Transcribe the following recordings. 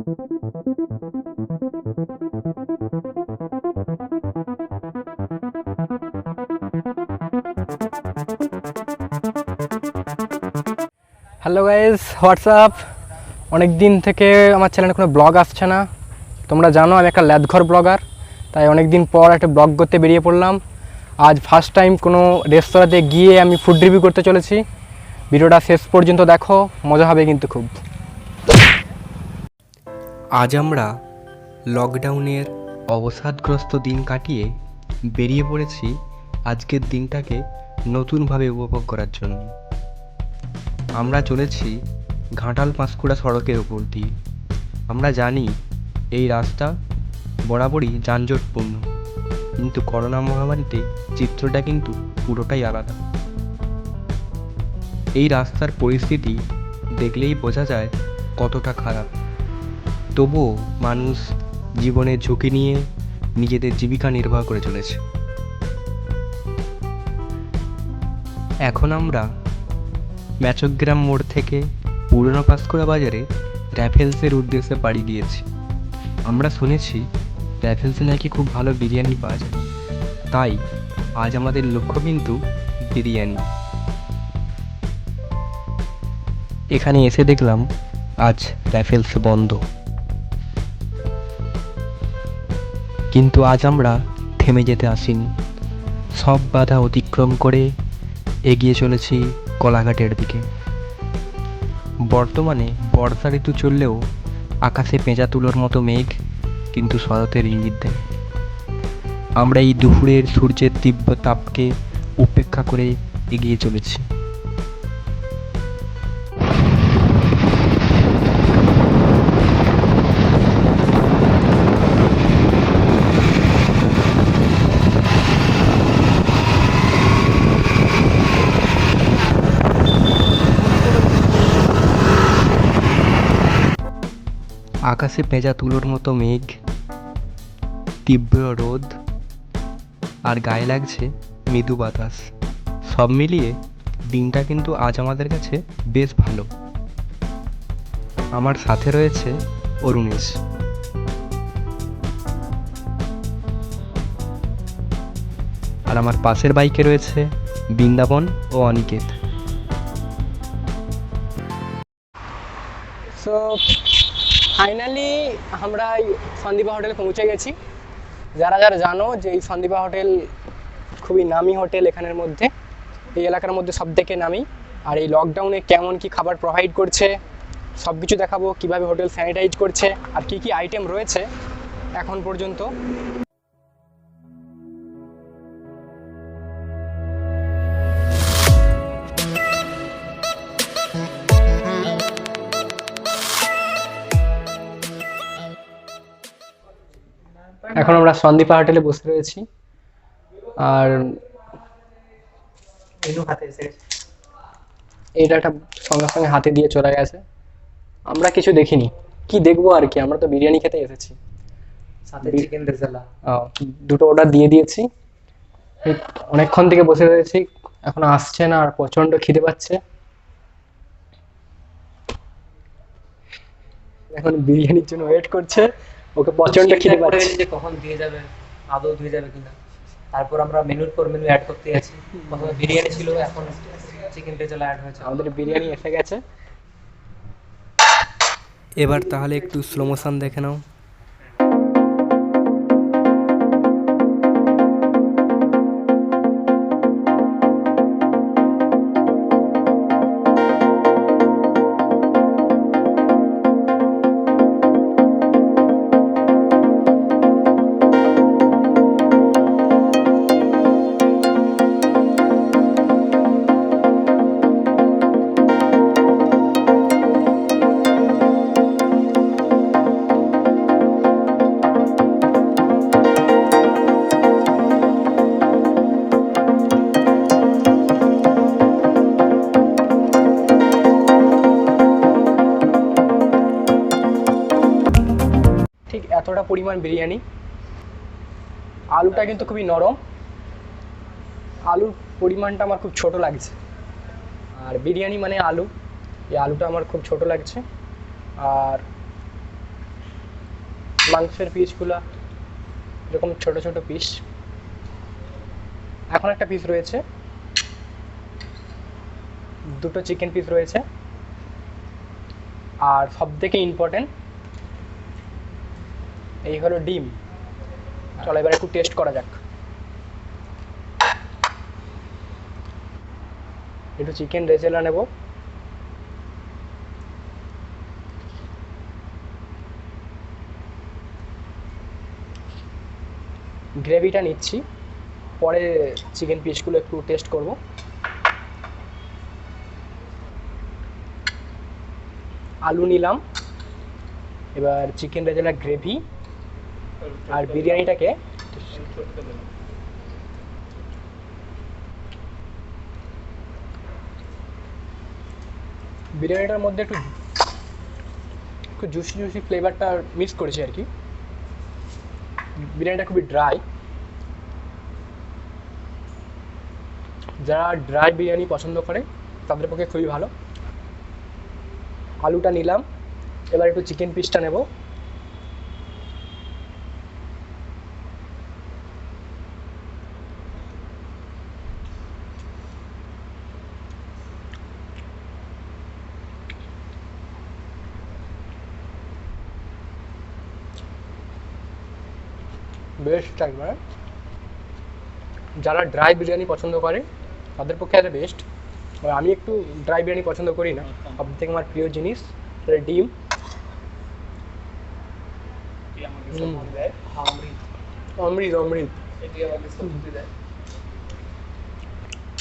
Hello guys, WhatsApp. অনেক দিন থেকে আমার চ্যানেলে কোনো ব্লগ আসছে না। তোমরা জানো আমি একটা ল্যাদঘর ব্লগার, তাই অনেক দিন পর একটা ব্লগ করতে বেরিয়ে পড়লাম। আজ ফার্স্ট টাইম কোনো রেস্তোরাঁতে গিয়ে আমি ফুড রিভিউ করতে চলেছি। ভিডিওটা শেষ পর্যন্ত দেখো, মজা হবে কিন্তু খুব। আজ আমরা লকডাউনের অবসাদগ্রস্ত দিন কাটিয়ে বেরিয়ে পড়েছি আজকের দিনটাকে নতুনভাবে উপভোগ করার জন্য। আমরা চলেছি ঘাটাল পাঁশকুড়া সড়কের ওপর দিয়ে। আমরা জানি এই রাস্তা বরাবরই যানজটপূর্ণ, কিন্তু করোনা মহামারীতে চিত্রটা কিন্তু পুরোটাই আলাদা। এই রাস্তার পরিস্থিতি দেখলেই বোঝা যায় কতটা খারাপ। তবুও মানুষ জীবনের ঝুঁকি নিয়ে নিজেদের জীবিকা নির্বাহ করে চলেছে। এখন আমরা ম্যাচগ্রাম মোড় থেকে পুরনো পাঁশকুড়া বাজারে র্যাফেলসের উদ্দেশ্যে পাড়ি দিয়েছি। আমরা শুনেছি র্যাফেলসে নাকি খুব ভালো বিরিয়ানি পাওয়া যায়, তাই আজ আমাদের লক্ষ্য কিন্তু বিরিয়ানি। এখানে এসে দেখলাম আজ র্যাফেলস বন্ধ, কিন্তু আজ আমরা থেমে যেতে আসিনি। সব বাধা অতিক্রম করে এগিয়ে চলেছি কলাঘাটের দিকে। বর্তমানে বর্ষা ঋতু চললেও আকাশে পেঁচা তুলোর মতো মেঘ কিন্তু শরতের ইঙ্গিত দেয়। আমরা এই দুপুরের সূর্যের তীব্র তাপকে উপেক্ষা করে এগিয়ে চলেছি। আকাশে পেঁচা তুলোর মতো মেঘ, তীব্র রোদ আর গায়ে লাগছে মৃদু বাতাস, সব মিলিয়ে দিনটা কিন্তু আজ আমাদের কাছে বেশ ভালো। আমার সাথে রয়েছে অরুণেশ। আর আমার পাশের বাইকে রয়েছে বৃন্দাবন ও অনিকেত। সো ফাইনালি আমরা এই সন্দীপা হোটেলে পৌঁছে গেছি। যারা যারা জানো যে এই সন্দীপা হোটেল খুবই নামি হোটেল এখানের মধ্যে, এই এলাকার মধ্যে সব থেকে নামি। আর এই লকডাউনে কেমন কি খাবার প্রোভাইড করছে সব কিছু দেখাবো, কীভাবে হোটেল স্যানিটাইজ করছে আর কি কি আইটেম রয়েছে এখন পর্যন্ত। এখন আমরা সন্দীপা হোটেলে বসে রয়েছি আর এটা একটা সঙ্গে সঙ্গে হাতে দিয়ে চলে গেছে। আমরা কিছু দেখিনি, কি দেখবো আর কি, আমরা তো বিরিয়ানি খেতে এসেছি। চিকেন রেজালা দুটো অর্ডার দিয়ে দিয়েছি। অনেকক্ষণ থেকে বসে রয়েছি, এখন আসছে না আর প্রচন্ড খিদে পাচ্ছে। এখন বিরিয়ানির জন্য ওয়েট করছে, ওকে প্রচন্ড খিদে পাচ্ছে যে কখন দিয়ে যাবে, আদৌ দিয়ে যাবে কিনা। তারপর আমরা মেনুর পর মেনু অ্যাড করতে যাচ্ছি। প্রথমে বিরিয়ানি ছিল, এখন চিকেন রেজালা অ্যাড হয়েছে। আমাদের বিরিয়ানি এসে গেছে। এবার তাহলে একটু স্লো মোশন দেখে নাও। ঠিক এতটা পরিমাণ বিরিয়ানি। আলুটা কিন্তু খুবই নরম, আলুর পরিমাণটা আমার খুব ছোট লাগছে। আর বিরিয়ানি মানে আলু, এই আলুটা আমার খুব ছোট লাগছে। আর মাংসের পিসগুলো এরকম ছোট ছোট পিস। এখন একটা পিস রয়েছে, দুটো চিকেন পিস রয়েছে, আর সব থেকে ইম্পর্টেন্ট এই হলো ডিম। চলো এবার একটু টেস্ট করা যাক। একটু চিকেন রেজালা নেব। গ্রেভিটা নিচ্ছি, পরে চিকেন পিসগুলো একটু টেস্ট করব। আলু নিলাম, এবার চিকেন রেজালা গ্রেভি আর বিরিয়ানিটাকে বিরিয়ানিটার মধ্যে একটু একটু জুসি জুসি ফ্লেভারটা মিক্স করেছি আর কি। বিরিয়ানিটা খুবই ড্রাই, যারা ড্রাই বিরিয়ানি পছন্দ করে তাদের পক্ষে খুবই ভালো। আলুটা নিলাম, এবার একটু চিকেন পিসটা নেব। বেস্ট একবার। যারা ড্রাই বিরিয়ানি পছন্দ করে তাদের পক্ষে এটা বেস্ট। আমি একটু ড্রাই বিরিয়ানি পছন্দ করি না। সব থেকে আমার প্রিয় জিনিস সেটা ডিম। অমৃত অমৃত।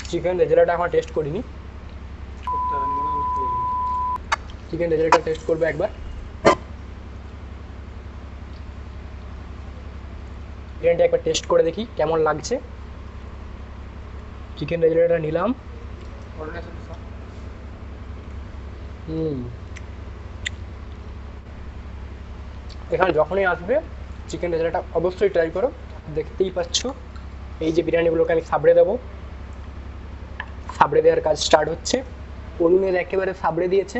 চিকেন রেজালাটা এখন টেস্ট করিনি, চিকেন রেজালাটা টেস্ট করবো একবার। বিরিয়ানিটা একবার টেস্ট করে দেখি কেমন লাগছে। চিকেন রেজালাটা নিলাম। এখানে যখনই আসবে চিকেন রেজালাটা অবশ্যই ট্রাই করো। দেখতেই পাচ্ছ এই যে বিরিয়ানিগুলোকে আমি সাবড়ে দেবো, সাবড়ে দেওয়ার কাজ স্টার্ট হচ্ছে। অরুণের একেবারে সাবড়ে দিয়েছে,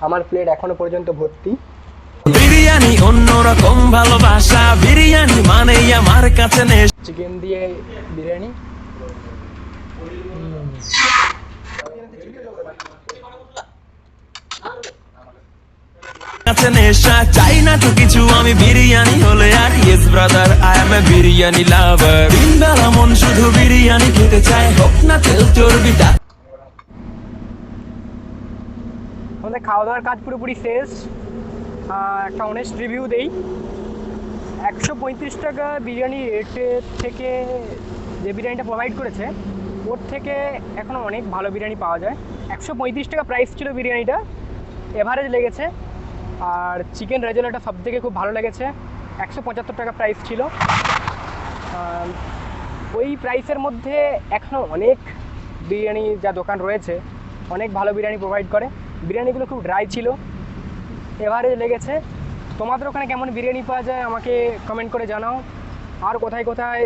আমার প্লেট এখনো পর্যন্ত ভর্তি। বিরিয়ানি অন্যরকম ভালোবাসা, বিরিয়ানি মানেই আমার কাছে নেশা। চিকেন দিয়ে বিরিয়ানি, কাছে নেশা, চাই না তো কিছু আমি বিরিয়ানি হলে আর। Yes brother, I M A biryani লাভার। দিনবেলা মন শুধু বিরিয়ানি খেতে চায়, হোক না তেল চর্বিটা। আমাদের খাওয়া দাওয়ার কাজ পুরোপুরি শেষ। একটা অনেস্ট রিভিউ দেই। 135 টাকা বিরিয়ানি রেটের থেকে যে বিরিয়ানিটা প্রোভাইড করেছে ওর থেকে এখনও অনেক ভালো বিরিয়ানি পাওয়া যায়। 135 টাকা প্রাইস ছিল বিরিয়ানিটা, এভারেজ লেগেছে। আর চিকেন রেজালাটা সব থেকে খুব ভালো লেগেছে, 175 টাকা প্রাইস ছিল। ওই প্রাইসের মধ্যে এখনও অনেক বিরিয়ানি যা দোকান রয়েছে অনেক ভালো বিরিয়ানি প্রোভাইড করে। বিরিয়ানিগুলো খুব ড্রাই ছিল, এভারেজ লেগেছে। তোমাদের ওখানে কেমন বিরিয়ানি পাওয়া যায় আমাকে কমেন্ট করে জানাও। আর কোথায় কোথায়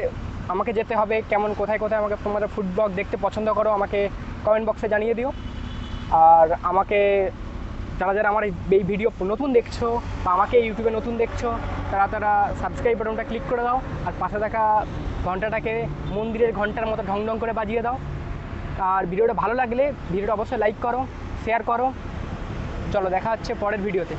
আমাকে যেতে হবে, কেমন কোথায় কোথায় আমাকে তোমাদের ফুড ব্লগ দেখতে পছন্দ করো আমাকে কমেন্ট বক্সে জানিয়ে দিও। আর আমাকে যারা যারা আমার এই ভিডিও নতুন দেখছো বা আমাকে ইউটিউবে নতুন দেখছো তারা সাবস্ক্রাইব বাটনটা ক্লিক করে দাও, আর পাশে থাকা ঘন্টাটাকে মন্দিরের ঘন্টার মতো ঢং ঢং করে বাজিয়ে দাও। আর ভিডিওটা ভালো লাগলে ভিডিওটা অবশ্যই লাইক করো, শেয়ার করো। চলো দেখা হচ্ছে পরের ভিডিওতে।